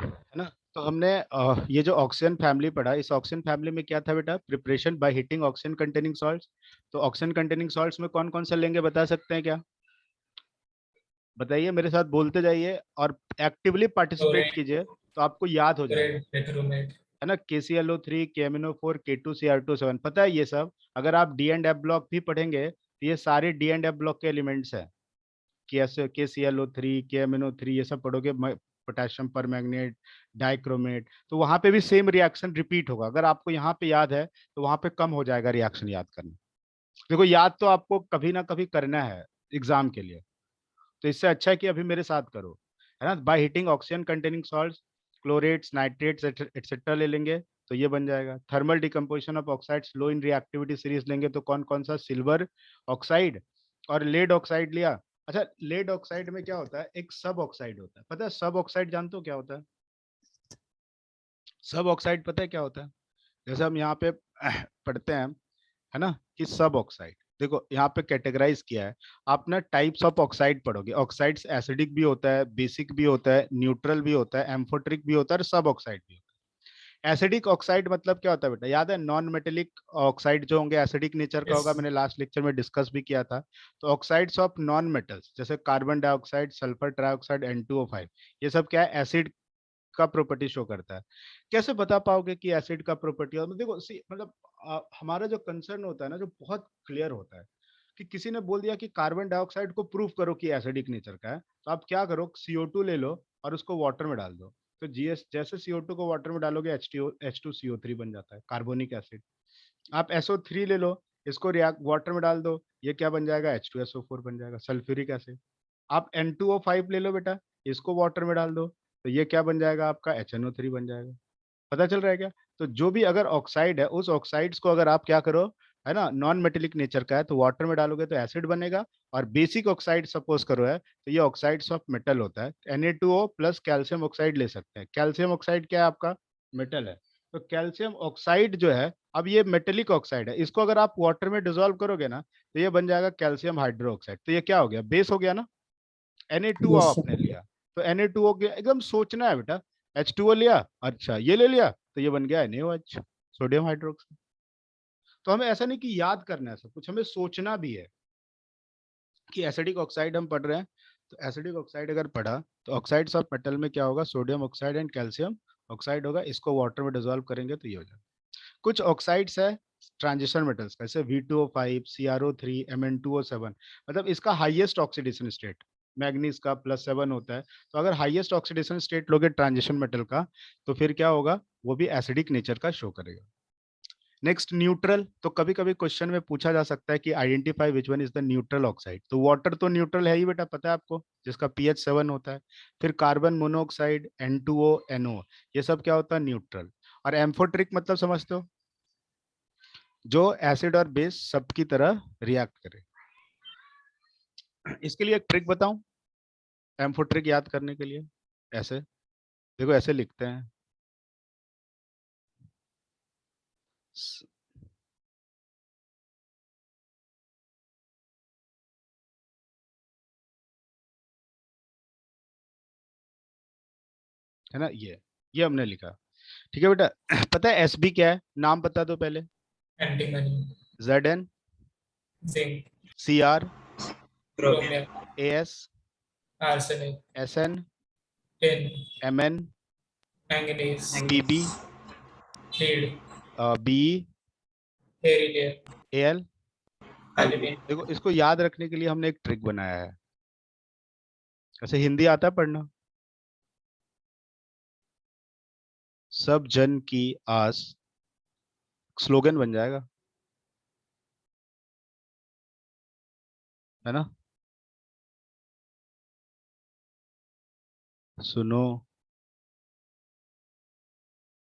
है ना। तो हमने ये जो ऑक्सीजन फैमिली पढ़ा, इस ऑक्सीजन फैमिली में क्या था बेटा, preparation bye heating oxygen containing salts. तो ऑक्सीजन कंटेनिंग सॉल्ट्स में कौन कौन सा लेंगे, बता सकते हैं क्या? बताइए, मेरे साथ बोलते जाइए और एक्टिवली पार्टिसिपेट क्लोराइड, कीजिए तो आपको याद हो जाएगा। क्लोराइड, टेट्रोमेट। है ना, KClO3, KMnO4, K2Cr2 7, पता है ये सब? अगर आप डी एंड एफ ब्लॉक भी पढ़ेंगे तो ये सारे डी एंड एफ ब्लॉक के एलिमेंट्स हैं। KClO3, KMnO3, ये सब पढ़ोगे, पोटेशियम पर मैग्नेट, डाइक्रोमेट, तो वहां पे भी सेम रिएक्शन रिपीट होगा। अगर आपको यहाँ पे याद है तो वहां पे कम हो जाएगा रिएक्शन याद करना। देखो, याद तो आपको कभी ना कभी करना है एग्जाम के लिए, तो इससे अच्छा है कि अभी मेरे साथ करो। है ना, by heating oxygen containing salts, chlorates, nitrates etcetera ले लेंगे तो ये बन जाएगा। Thermal decomposition of oxides low in reactivity series लेंगे तो कौन कौन सा, सिल्वर ऑक्साइड और लेड ऑक्साइड लिया। अच्छा, लेड ऑक्साइड में क्या होता है, एक सब ऑक्साइड होता है, पता है सब ऑक्साइड जानते हो क्या होता है? सब ऑक्साइड पता है क्या होता है? जैसे हम यहाँ पे पढ़ते हैं, है ना, कि सब ऑक्साइड, देखो यहाँ पे कैटेगराइज किया है। आप ना टाइप्स ऑफ ऑक्साइड पढ़ोगे, ऑक्साइड्स एसिडिक भी होता है, बेसिक भी होता है, न्यूट्रल भी होता है, एम्फोट्रिक भी होता है और सब ऑक्साइड भी होता है। एसिडिक ऑक्साइड मतलब क्या होता है बेटा, याद है? नॉन मेटेलिक ऑक्साइड जो होंगे एसिडिक नेचर का यस। होगा, मैंने लास्ट लेक्चर में डिस्कस भी किया था। तो ऑक्साइड्स ऑफ नॉन मेटल्स जैसे carbon dioxide, sulphur trioxide, N2O5, ये सब क्या है, एसिड का प्रॉपर्टी शो करता है। कैसे बता पाओगे कि एसिड का प्रॉपर्टी? और देखो मतलब हमारा जो कंसर्न होता है ना, जो बहुत क्लियर होता है, कि किसी ने बोल दिया कि कार्बन डाइऑक्साइड को प्रूव करो कि एसिडिक नेचर का है, तो आप क्या करो, CO2 ले लो और उसको वाटर में डाल दो। तो जैसे CO2 को वाटर में डालोगे, H2CO3 बन जाता है, कार्बोनिक एसिड। आप SO3 ले लो, इसको रिएक्ट वाटर में डाल दो, ये क्या बन जाएगा, H2SO4 बन जाएगा, सल्फ्यूरिक एसिड। आप N2O5 ले लो बेटा, इसको वाटर में डाल दो, तो ये क्या बन जाएगा आपका, HNO3 बन जाएगा। पता चल रहा है क्या? तो जो भी अगर ऑक्साइड है, उस ऑक्साइड्स को अगर आप क्या करो, है ना, नॉन मेटेलिक नेचर का है तो वाटर में डालोगे तो एसिड बनेगा। और बेसिक ऑक्साइड सपोज करो है तो ये ऑक्साइड्स ऑफ मेटल होता है, Na2O प्लस कैल्शियम ऑक्साइड ले सकते हैं। कैल्शियम ऑक्साइड क्या है आपका, मेटल है। तो कैल्शियम ऑक्साइड जो है, अब ये मेटेलिक ऑक्साइड है, इसको अगर आप वाटर में डिजोल्व करोगे ना तो ये बन जाएगा कैल्शियम हाइड्रोक्साइड। तो ये क्या हो गया, बेस हो गया ना। Na2O यस आपने लिया, तो Na2O के एकदम सोचना है बेटा। H2O लिया, अच्छा ये ले लिया, तो ये बन गया NaOH, सोडियम हाइड्रोक्साइड। तो हमें ऐसा नहीं कि याद करना है सब कुछ, हमें सोचना भी है कि एसिडिक ऑक्साइड हम पढ़ रहे हैं। तो एसिडिक ऑक्साइड अगर पढ़ा तो ऑक्साइड्स ऑफ मेटल में क्या होगा, sodium oxide and calcium oxide होगा, इसको वाटर में डिजोल्व करेंगे तो ये हो जाएगा। कुछ ऑक्साइड्स है ट्रांजिशन मेटल्स, जैसे V2O5, CrO3, Mn2O7, मतलब इसका हाईएस्ट ऑक्सीडेशन स्टेट मैग्नीज का +7 होता है। तो अगर हाईएस्ट ऑक्सीडेशन स्टेट लोगे ट्रांजिशन मेटल का, तो फिर क्या होगा, वो भी एसिडिक नेचर का शो करेगा। Next, neutral. तो कभी कभी क्वेश्चन में पूछा जा सकता है कि identify which one is the neutral oxide. तो वाटर तो न्यूट्रल है ही बेटा, पता है आपको, जिसका pH 7 होता है। फिर कार्बन मोनोऑक्साइड, N2O, NO, ये सब क्या होता है, न्यूट्रल। और एम्फोट्रिक मतलब समझते हो, जो एसिड और बेस सबकी तरह रिएक्ट करे। इसके लिए एक ट्रिक बताऊं, एम्फोट्रिक याद करने के लिए। ऐसे देखो, ऐसे लिखते हैं, स- है ना, ये हमने लिखा। ठीक है बेटा। पता है SB क्या है, नाम बता दो पहले। Antimony, Zn, zinc, Cr, chromium, As, arsenic, Sn, tin, Mn, manganese, Pb, lead, Be, beryllium, Al। Aluminium. देखो, इसको याद रखने के लिए हमने एक ट्रिक बनाया है। ऐसे हिंदी आता है पढ़ना, सब जन की आस, स्लोगन बन जाएगा, है ना। सुनो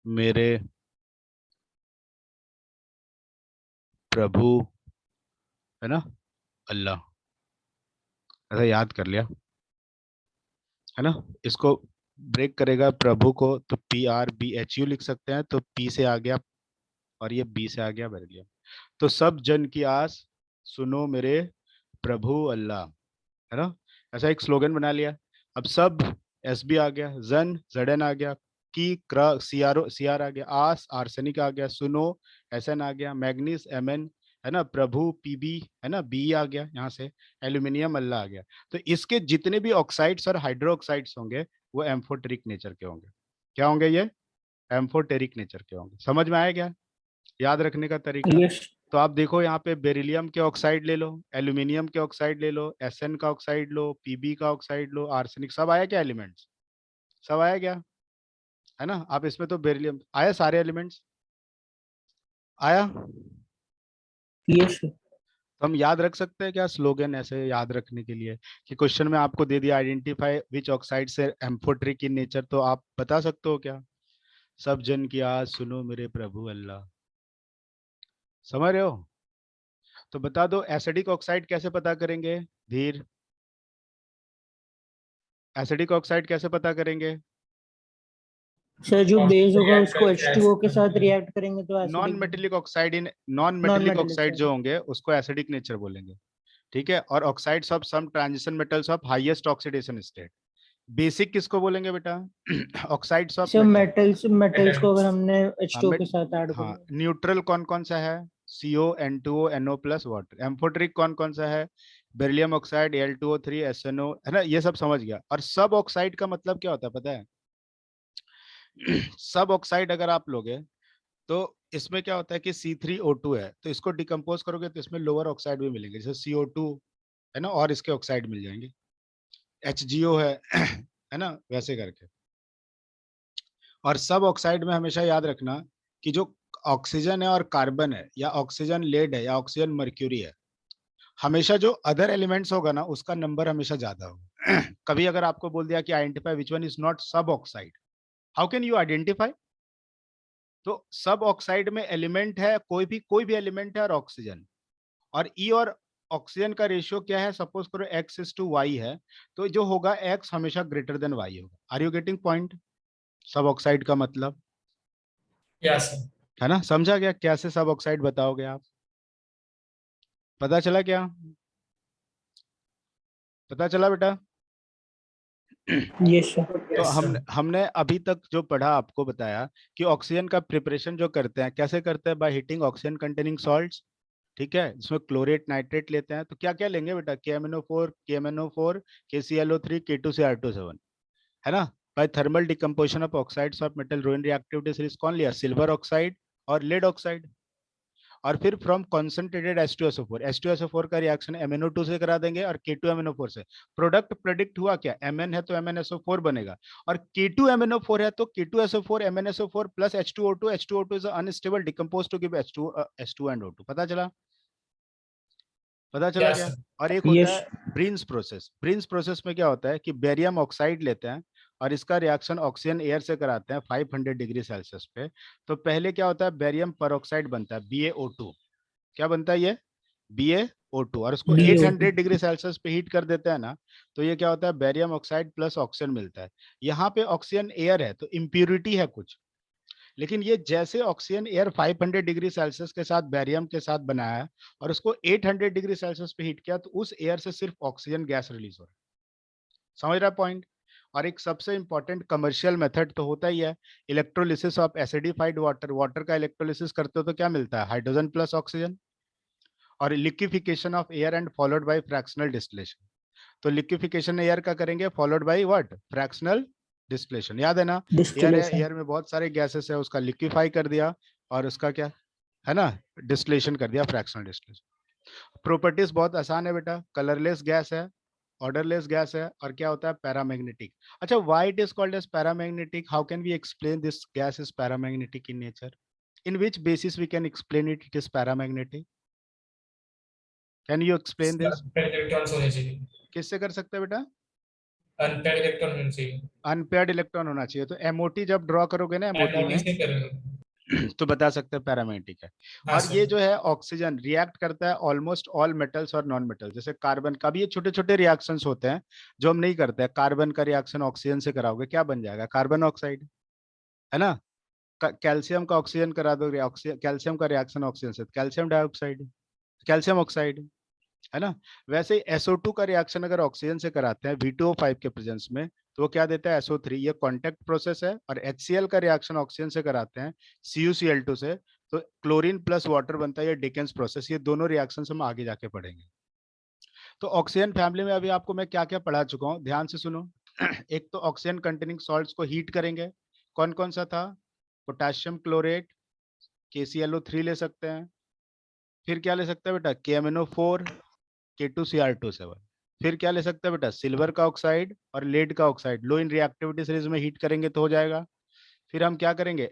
मेरे प्रभु, है ना, अल्लाह। ऐसा याद कर लिया, है ना। इसको ब्रेक करेगा प्रभु को तो PRBHU लिख सकते हैं, तो P से आ गया और ये B से आ गया बेरिलियम। तो सब जन की आस, सुनो मेरे प्रभु अल्लाह, है ना। ऐसा एक स्लोगन बना लिया। अब सब SB आ गया, जन ZN आ गया, की, क्र, सीआर आ गया, आस आर्सेनिक आ गया, सुनो एसएन आ गया, मैग्नीज एमएन, है ना, प्रभु पीबी, है ना, बी आ गया यहाँ से, एल्यूमिनियम अल्ला आ गया। तो इसके जितने भी ऑक्साइड्स और हाइड्रोक्साइड्स होंगे वो एम्फोटेरिक नेचर के होंगे। क्या होंगे ये? एम्फोटेरिक नेचर के होंगे। समझ में आया क्या याद रखने का तरीका? यस। तो आप देखो यहाँ पे बेरिलियम के ऑक्साइड ले लो, एल्यूमिनियम के ऑक्साइड ले लो, एसएन का ऑक्साइड लो, पीबी का ऑक्साइड लो, आर्सेनिक, सब आया क्या एलिमेंट्स? सब आया क्या? है ना। आप इसमें तो बेरिलियम आया, सारे एलिमेंट्स आया। यस। तो हम याद रख सकते हैं क्या स्लोगन ऐसे याद रखने के लिए कि क्वेश्चन में आपको दे दिया आइडेंटिफाई विच ऑक्साइड से एम्फोटेरिक इन नेचर, तो आप बता सकते हो क्या? सब जन की आवाज सुनो मेरे प्रभु अल्लाह। समझ रहे हो? तो बता दो एसिडिक ऑक्साइड कैसे पता करेंगे? धीर, एसिडिक ऑक्साइड कैसे पता करेंगे? सर जो बेस होगा रिएक्ट उसको करके H2O के साथ acid रिएक्ट करेंगे तो non acidic. Metallic oxide in, non non metallic metallic oxide जो सर। होंगे उसको एसिडिक नेचर बोलेंगे। ठीक है। और oxides of some transition metals of highest oxidation state, basic किसको बोलेंगे बेटा? Oxides of sir metal. Metals metals को अगर metals. हमने हाँ H2O के साथ ऐड हाँ, करें। न्यूट्रल कौन कौन सा है? CO N2O NO plus water. Amphoteric कौन कौन सा है? बेरिलियम ऑक्साइड Al2O3 SNO, है ना, ये सब समझ गया। और सब ऑक्साइड का मतलब क्या होता है पता है? सब ऑक्साइड अगर आप लोगे तो इसमें क्या होता है कि C3O2 है, तो इसको डिकम्पोज करोगे तो इसमें लोअर ऑक्साइड भी मिलेंगे, जैसे CO2, है ना, और इसके ऑक्साइड मिल जाएंगे, HGO है है ना, वैसे करके। और सब ऑक्साइड में हमेशा याद रखना कि जो ऑक्सीजन है और कार्बन है, या ऑक्सीजन लेड है, या ऑक्सीजन मर्क्यूरी है, हमेशा जो अदर एलिमेंट्स होगा ना उसका नंबर हमेशा ज्यादा होगा। कभी अगर आपको बोल दिया कि identify which one is not sub oxide, how can you identify? तो सब ऑक्साइड में एलिमेंट है, कोई भी एलिमेंट है और ऑक्सीजन, और ई और ऑक्सीजन का रेशियो क्या है? सपोज करो X:Y है, तो जो होगा X हमेशा ग्रेटर देन Y होगा। Are you getting point? सब ऑक्साइड का मतलब, Yes, sir. है ना, समझा गया कैसे सब ऑक्साइड बताओगे आप? पता चला क्या? पता चला बेटा? Yes sir. तो Yes, हम sir. हमने अभी तक जो पढ़ा आपको बताया कि ऑक्सीजन का प्रिपरेशन जो करते हैं कैसे करते हैं? Bye heating oxygen containing salts. ठीक है, इसमें क्लोरेट नाइट्रेट लेते हैं, तो क्या क्या लेंगे बेटा? KMNO4, KMNO4, KClO3, K2Cr2 7, है ना। By thermal decomposition of oxides of metal low in reactivity series कौन लिया? सिल्वर ऑक्साइड और लेड ऑक्साइड। और फिर फ्रॉम कॉन्सेंट्रेटेड H2SO4, H2SO4 का रिएक्शन MnO2 से करा देंगे और K2MnO4 से। प्रोडक्ट प्रेडिक्ट हुआ क्या? Mn है तो MnSO4 बनेगा, और K2MnO4 है तो K2SO4 MnSO4 plus H2O2, H2O2 is unstable decompose to give H2 and O2। पता चला? पता चला Yes, क्या? sir. और एक होता यस। है ब्रिन्स प्रोसेस। ब्रिन्स प्रोसेस में क्या होता है कि बेरियम ऑक्साइड लेते हैं और इसका रिएक्शन ऑक्सीजन एयर से कराते हैं 500 डिग्री सेल्सियस पे। तो पहले क्या होता है? बेरियम परऑक्साइड बनता है, BaO2। क्या बनता है ये? BaO2। और उसको BaO2। 800 डिग्री सेल्सियस पे हीट कर देते हैं ना, तो ये क्या होता है? बेरियम ऑक्साइड प्लस ऑक्सीजन मिलता है। यहाँ पे ऑक्सीजन एयर है तो इम्प्यूरिटी है कुछ, लेकिन ये जैसे ऑक्सीजन एयर 500 डिग्री सेल्सियस के साथ बेरियम के साथ बनाया और उसको 800 डिग्री सेल्सियस पे हीट किया, तो उस एयर से सिर्फ ऑक्सीजन गैस रिलीज हो रहा है। समझ रहा है पॉइंट? और एक सबसे इंपॉर्टेंट कमर्शियल मेथड तो होता ही है, electrolysis of acidified water. Water का इलेक्ट्रोलिसिस करते हो तो क्या मिलता है? Hydrogen plus oxygen. और liquefaction of air and followed by fractional distillation. तो लिक्विफिकेशन एयर का करेंगे followed by what? Fractional distillation. याद है ना, एयर है, डिस्टिलेशन। एयर में बहुत सारे गैसेस है, उसका लिक्विफाई कर दिया और उसका क्या है ना, डिस्टिलेशन कर दिया, फ्रैक्शनल डिस्टिलेशन। प्रॉपर्टीज बहुत आसान है बेटा, कलरलेस गैस है, ऑर्डरलेस गैस है, और क्या होता है? पैरामैग्नेटिक। अच्छा, why it is called as paramagnetic? How can we explain this gas is paramagnetic in nature? In which basis we can explain it, it is paramagnetic? Can you explain इसमें this? Unpaired electrons होने चाहिए. किससे कर सकते हैं बेटा? Unpaired electron होने चाहिए. अनपेयर्ड इलेक्ट्रॉन होना चाहिए। तो एमओटी जब ड्रॉ करोगे ना, एमओटी एमओटी में से करेंगे. तो बता सकते हैं पैरामैग्नेटिक है। हाँ और ये सर. जो है ऑक्सीजन रिएक्ट करता है ऑलमोस्ट ऑल मेटल्स और नॉन मेटल, जैसे कार्बन का भी ये छोटे छोटे रिएक्शंस होते हैं जो हम नहीं करते हैं। कार्बन का रिएक्शन ऑक्सीजन से कराओगे क्या बन जाएगा? कार्बन ऑक्साइड, है ना। कैल्शियम का ऑक्सीजन करा दोगे, कैल्शियम का रिएक्शन ऑक्सीजन से कैल्शियम डाइऑक्साइड, कैल्शियम ऑक्साइड। है ना। वैसे ही SO2 का रिएक्शन अगर ऑक्सीजन से कराते हैं V2O5 के प्रेजेंस में, तो वो क्या देता है SO3, ये कॉन्टेक्ट प्रोसेस है। और HCl का रिएक्शन ऑक्सीजन से कराते हैं CuCl2 से, तो क्लोरीन प्लस वाटर बनता है, ये डिकेंस प्रोसेस। ये दोनों रिएक्शन हम आगे जाके पढ़ेंगे। तो ऑक्सीजन फैमिली में अभी आपको मैं क्या क्या पढ़ा चुका हूँ, ध्यान से सुनो। एक तो ऑक्सीजन कंटेनिंग सॉल्ट्स को हीट करेंगे, कौन कौन सा था, पोटेशियम क्लोरेट, KClO3 ले सकते हैं। फिर क्या ले सकते हैं बेटा, KMNO4, K2Cr27। फिर क्या ले सकते हैं बेटा, सिल्वर का ऑक्साइड और लेड का oxide, low in reactivity series में हीट करेंगे तो हो जाएगा। फिर हम क्या करेंगे,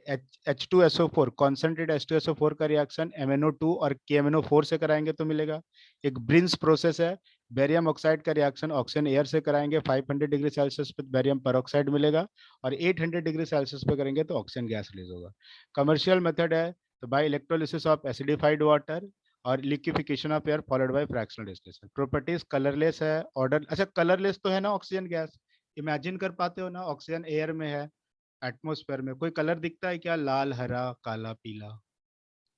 H2SO4 कॉन्सेंट्रेट H2SO4 का रिएक्शन MnO2 और KMnO4 से कराएंगे तो मिलेगा। एक ब्रिंस प्रोसेस है, बेरियम ऑक्साइड का रिएक्शन ऑक्सीजन एयर से कराएंगे, 500 डिग्री सेल्सियस पे बेरियम पर मिलेगा, और 800 डिग्री सेल्सियस पे करेंगे तो ऑक्सीजन गैस रिलीज होगा। कमर्शियल मेथड है तो by electrolysis of acidified water और liquefaction of air followed by fractional distillation. Properties colourless है, ऑर्डर, अच्छा कलरलेस तो है ना ऑक्सीजन गैस, इमेजिन कर पाते हो ना, ऑक्सीजन एयर में है, एटमॉस्फेयर में कोई कलर दिखता है क्या, लाल हरा काला पीला,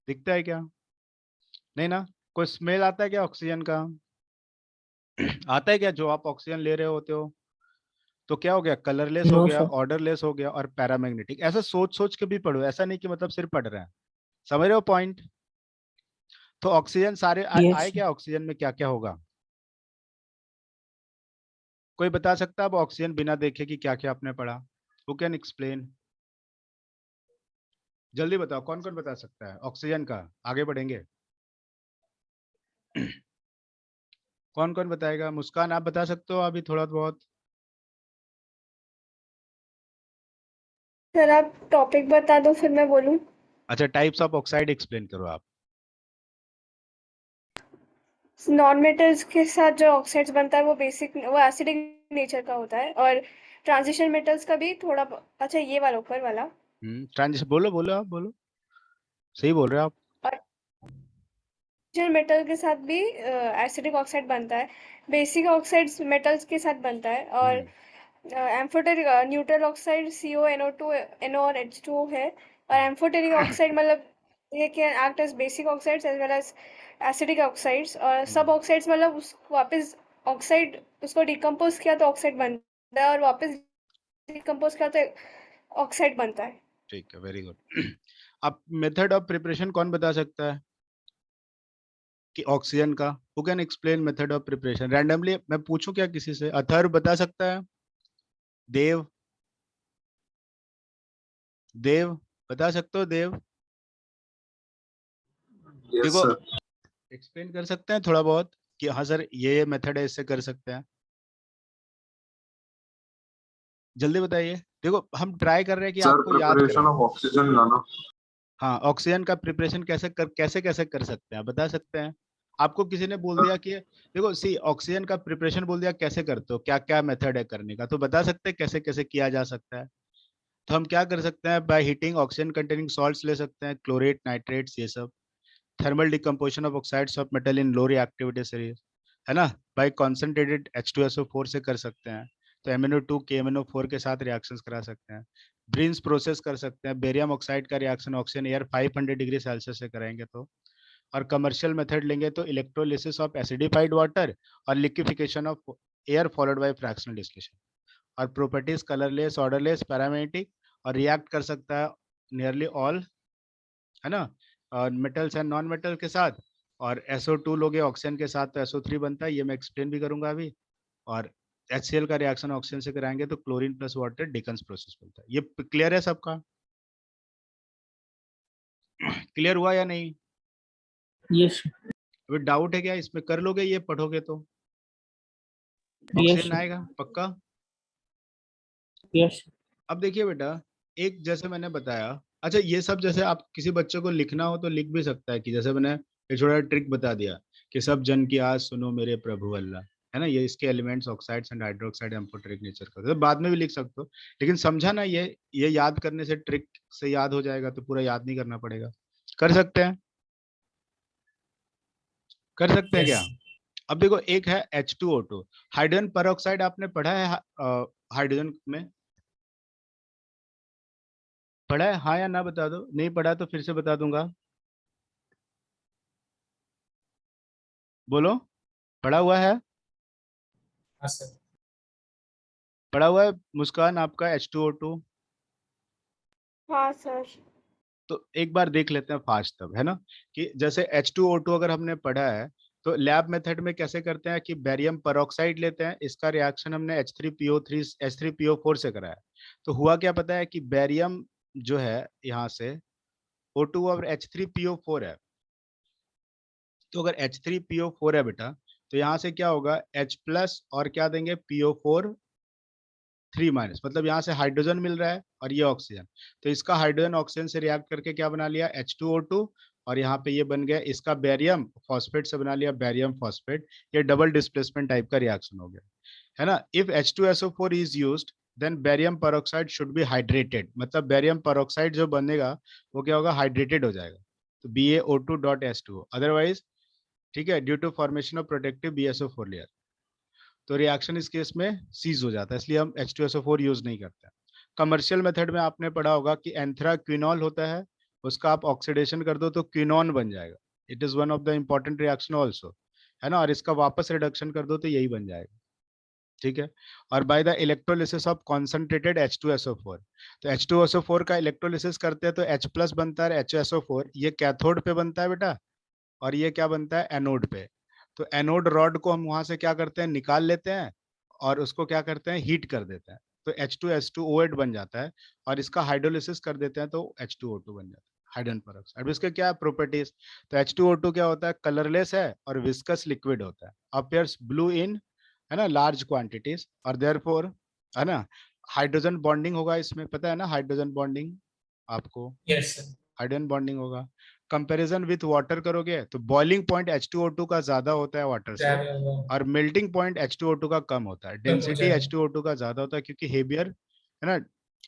दिखता है क्या, नहीं ना। कोई स्मेल आता है क्या ऑक्सीजन का, आता है क्या, जो आप ऑक्सीजन ले रहे होते हो। तो क्या हो गया, कलरलेस हो नो गया, सर। ऑर्डरलेस हो गया, और पैरामैग्नेटिक। ऐसा सोच सोच के भी पढ़ो, ऐसा नहीं कि मतलब सिर्फ पढ़ रहे हैं, समझ रहे हो पॉइंट। तो ऑक्सीजन सारे यस आए क्या, ऑक्सीजन में क्या क्या होगा, कोई बता सकता है अब ऑक्सीजन बिना देखे कि क्या क्या आपने पढ़ा, हु कैन एक्सप्लेन, जल्दी बताओ, कौन कौन बता सकता है ऑक्सीजन का, आगे बढ़ेंगे। कौन कौन बताएगा, मुस्कान आप बता सकते हो अभी थोड़ा बहुत। सर आप टॉपिक बता दो फिर मैं बोलूँ। अच्छा, टाइप्स ऑफ ऑक्साइड एक्सप्लेन करो आप। नॉन मेटल्स के साथ जो ऑक्साइड्स बनता है वो एसिडिक नेचर का होता है, और ट्रांजिशन मेटल्स का भी अच्छा ये वाला ऊपर वाला। ट्रांजिशन बोलो बोलो, आप बोलो, सही बोल रहे हो आप। और ट्रांजिशन मेटल के साथ भी एसिडिक ऑक्साइड बनता है। बेसिक ऑक्साइड्स मेटल्स के साथ बनता है, और hmm amphoteric neutral oxide CONO2 NO और H2O है। और एम्फोटेरिक ऑक्साइड मतलब ये can act as basic oxides as well as acidic oxides, और सब हम्म, ऑक्साइड्स मतलब उस वापस ऑक्साइड उसको डिकम्पोज किया तो ऑक्साइड बनता है, और वापस डिकम्पोज किया तो ऑक्साइड बनता है। ठीक है, वेरी गुड। अब मेथड ऑफ प्रिपरेशन कौन बता सकता है कि ऑक्सीजन का, who can explain method of preparation, randomly मैं पूछूं क्या किसी से, अथर्व बता सकता है, देव, देव बता सकते हो देव, यस देखो सर। एक्सप्लेन कर सकते हैं थोड़ा बहुत कि हाँ सर ये मेथड है, इससे कर सकते हैं, जल्दी बताइए। देखो हम ट्राई कर रहे हैं कि सर आपको याद प्रिपरेशन कराएं। ऑफ ऑक्सीजन लाना। हाँ, ऑक्सीजन का प्रिपरेशन कैसे कैसे कर सकते हैं, बता सकते हैं। आपको किसी ने बोल दिया कि देखो सी ऑक्सीजन का प्रिपरेशन बोल दिया, कैसे करते हो, क्या क्या मेथड है करने का, तो बता सकते हैं कैसे कैसे किया जा सकता है। तो हम क्या कर सकते हैं, bye heating oxygen containing salts ले सकते हैं, क्लोरेट नाइट्रेट्स ये सब। Thermal decomposition of oxides of metal in low reactivity series, है ना। बाय कॉन्सेंट्रेटेड H2SO4 से कर सकते हैं, तो MnO2 KMnO4 के साथ रिएक्शंस करा सकते हैं। ब्रिन्स प्रोसेस कर सकते हैं, बेरियम ऑक्साइड का reaction oxygen air 500 degree Celsius से कराएंगे तो। और कमर्शियल मेथड लेंगे तो इलेक्ट्रोलिसिस ऑफ एसिडिफाइड वाटर और liquefaction of air followed by fractional distillation. और प्रॉपर्टीज कलरलेस, ऑर्डरलेस, पैरामेटिक, और रिएक्ट कर सकता है नियरली ऑल, है ना, और मेटल्स एंड नॉन मेटल के साथ। और SO2 लोगे ऑक्सीजन के साथ तो SO3 बनता है, ये मैं एक्सप्लेन भी करूंगा अभी। और HCl का रिएक्शन ऑक्सीजन से कराएंगे तो chlorine plus water Dickens process बनता है। ये क्लियर है सबका, क्लियर हुआ या नहीं, यस अभी डाउट है क्या इसमें, कर लोगे ये पढ़ोगे तो यस ऑक्सीजन आएगा पक्का। यस अब देखिए बेटा, एक जैसे मैंने बताया, अच्छा ये सब जैसे आप किसी बच्चे को लिखना हो तो लिख भी सकता है, कि जैसे मैंने एक छोटा ट्रिक बता दिया कि सब जन की आवाज सुनो मेरे प्रभु अल्लाह, है ना, ये इसके elements oxides and hydroxide amphoteric nature का, तो बाद में भी लिख सकते हो। लेकिन समझा ना, ये याद करने से, ट्रिक से याद हो जाएगा तो पूरा याद नहीं करना पड़ेगा, कर सकते हैं, कर सकते हैं यस। क्या। अब देखो एक है H2O2, हाइड्रोजन पर आपने पढ़ा है, हाइड्रोजन में पढ़ा है, हाँ या ना बता दो, नहीं पढ़ा तो फिर से बता दूंगा, बोलो। पढ़ा हुआ है? हाँ सर। पढ़ा हुआ है मुस्कान आपका H2O2? हाँ सर। तो एक बार देख लेते हैं फास्ट तब, है ना, कि जैसे H2O2 अगर हमने पढ़ा है तो लैब मेथड में कैसे करते हैं कि बेरियम परऑक्साइड लेते हैं, इसका रिएक्शन हमने H3PO3 H3PO4 से कराया। तो हुआ क्या पता है कि बेरियम जो है यहाँ से O2 और H3PO4 है। तो अगर H3PO4 है बेटा, तो यहाँ से क्या होगा, H प्लस और क्या देंगे, PO4 3 माइनस, मतलब यहाँ से हाइड्रोजन मिल रहा है और ये ऑक्सीजन। तो इसका हाइड्रोजन ऑक्सीजन से रिएक्ट करके क्या बना लिया, H2O2, और यहाँ पे ये बन गया इसका बेरियम फॉस्फेट से बना लिया बेरियम फॉस्फेट। ये डबल डिस्प्लेसमेंट टाइप का रिएक्शन हो गया, है ना। If H2SO4 is used then barium peroxide should be hydrated, मतलब बेरियम पेरोक्साइड जो बनेगा वो क्या होगा, हाइड्रेटेड हो जाएगा, तो BaO2.H2O, अदरवाइज ठीक है, due to formation of protective BSO4 layer, तो रिएक्शन इस केस में सीज हो जाता है, इसलिए हम H2SO4 यूज नहीं करते। कमर्शियल मेथड में आपने पढ़ा होगा कि एंथ्राक्विनॉल होता है, उसका आप ऑक्सीडेशन कर दो तो क्विनॉन बन जाएगा। It is one of the important reaction also, है ना, और इसका वापस रिडक्शन कर दो तो यही बन जाएगा, ठीक है। और by the electrolysis of concentrated H2SO4, तो H2SO4 का इलेक्ट्रोलिसिस करते हैं तो H प्लस बनता है HSO4, ये कैथोड पे बनता है बेटा, और ये क्या बनता है, एनोड पे। तो एनोड रॉड को हम वहां से क्या करते हैं, निकाल लेते हैं और उसको क्या करते हैं, हीट कर देते हैं, तो H2H2OH बन जाता है, और इसका हाइड्रोलिसिस कर देते हैं तो H2O2 बन जाता है, हाइड्रोजन पेरोक्साइड। अब इसके क्या प्रॉपर्टीज, तो H2O2 क्या होता है, कलरलेस है और विस्कस लिक्विड होता है, अपियर्स ब्लू इन, है ना, लार्ज क्वांटिटीज, और देयरफॉर, है ना, हाइड्रोजन बॉन्डिंग होगा इसमें, पता है ना हाइड्रोजन बॉन्डिंग आपको, यस सर। हाइड्रोजन बॉन्डिंग होगा। कंपैरिजन विथ वाटर करोगे तो बॉइलिंग पॉइंट H2O2 का ज्यादा होता है वाटर से, ज्यादा हुआ और मेल्टिंग पॉइंट H2O2 का कम होता है, कम हो डेंसिटी जाएगा। H2O2 का ज्यादा होता है क्योंकि हेवियर, है ना,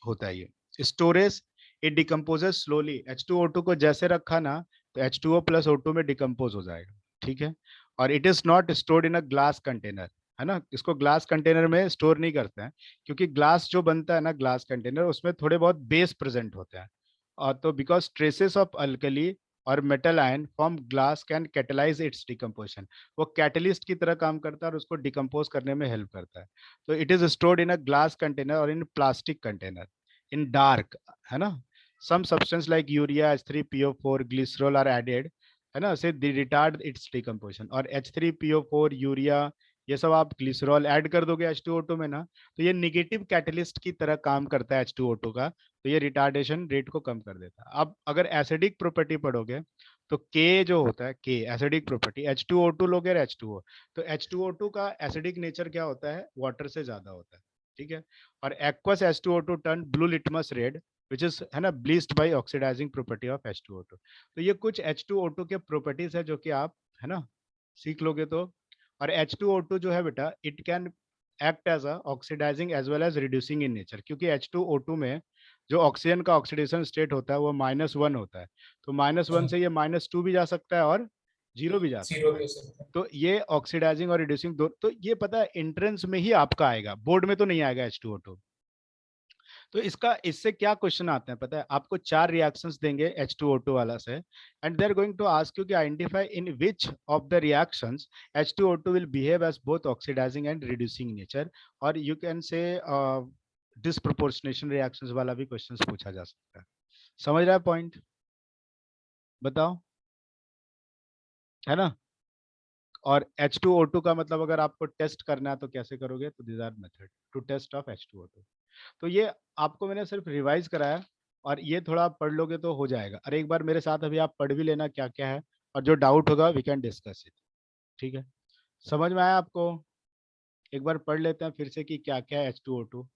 होता है ये। Storage, it decomposes slowly, H2O2 को जैसे रखा ना तो H2O प्लस O2 में डिकम्पोज हो जाएगा, ठीक है। और it is not stored in a glass container, है ना, इसको ग्लास कंटेनर में स्टोर नहीं करते हैं, क्योंकि ग्लास जो बनता है ना, ग्लास कंटेनर, उसमें थोड़े बहुत बेस प्रेजेंट होते हैं, और तो बिकॉज ट्रेसेस ऑफ अल्कली और metal ion from glass can catalyse it's decomposition, वो कैटलिस्ट की तरह काम करता है और उसको डिकम्पोज करने में हेल्प करता है। तो it is stored in a glass container और in plastic container in dark, है ना। Some substance like urea H3PO4 glycerol are added, है ना, से रिटार्ड इट्स डिकम्पोजिशन, और H3PO4 यूरिया ये सब आप ग्लिसरॉल ऐड कर दोगे H2O2 में ना, तो ये निगेटिव कैटलिस्ट की तरह काम करता है H2O2 का, तो ये रिटार्डेशन रेट को कम कर देता है। अब अगर एसिडिक प्रॉपर्टी पढ़ोगे तो के जो होता है, के एसिडिक प्रॉपर्टी, H2O2 लोगे और H2O, तो H2O2 का एसिडिक नेचर क्या होता है, वाटर से ज्यादा होता है, ठीक है। और aqueous H2O2 turn blue litmus red which is, है ना, bleached by oxidising property of H2O2। तो ये कुछ H2O2 के प्रॉपर्टीज है जो कि आप, है ना, सीख लोगे तो। और H2O2 जो है बेटा, it can act as a oxidising as well as reducing in nature, क्योंकि H2O2 में जो ऑक्सीजन का ऑक्सीडेशन स्टेट होता है वो -1 होता है, तो -1 से ये -2 भी जा सकता है और 0 भी जा जीरो सकता है। भी हो सकता है। तो ये ऑक्सीडाइजिंग और रिड्यूसिंग दो, तो ये पता है एंट्रेंस में ही आपका आएगा, बोर्ड में तो नहीं आएगा H2O2। तो इसका, इससे क्या क्वेश्चन आते हैं पता है आपको, 4 रिएक्शंस देंगे H2O2 वाला से, and they are going to ask you कि identify in which of the reactions H2O2 will behave as both oxidising and reducing nature, और you can say disproportionation reactions वाला भी क्वेश्चंस पूछा जा सकता है। समझ रहा है पॉइंट, बताओ, है ना। और H2O2 का मतलब अगर आपको टेस्ट करना है तो कैसे करोगे, तो this are method to test of H2O2। तो ये आपको मैंने सिर्फ रिवाइज कराया, और ये थोड़ा आप पढ़ लोगे तो हो जाएगा। अरे एक बार मेरे साथ अभी आप पढ़ भी लेना क्या क्या है, और जो डाउट होगा वी कैन डिस्कस इट, ठीक है। समझ में आया आपको, एक बार पढ़ लेते हैं फिर से कि क्या क्या है H2O2,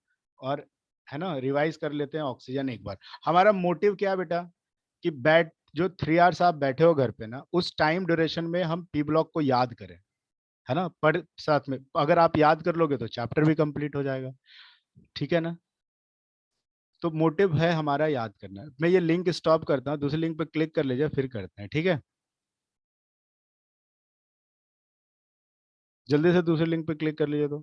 और, है ना, रिवाइज कर लेते हैं ऑक्सीजन एक बार। हमारा मोटिव क्या है बेटा, कि बैठ जो 3 आवर्स आप बैठे हो घर पे ना, उस टाइम ड्यूरेशन में हम पी ब्लॉक को याद करें, है ना, पर साथ में अगर आप याद कर लोगे तो चैप्टर भी कंप्लीट हो जाएगा, ठीक है ना। तो मोटिव है हमारा याद करना। मैं ये लिंक स्टॉप करता हूँ, दूसरे लिंक पे क्लिक कर लीजिए फिर करते हैं, ठीक है। जल्दी से दूसरे लिंक पे क्लिक कर लीजिए तो।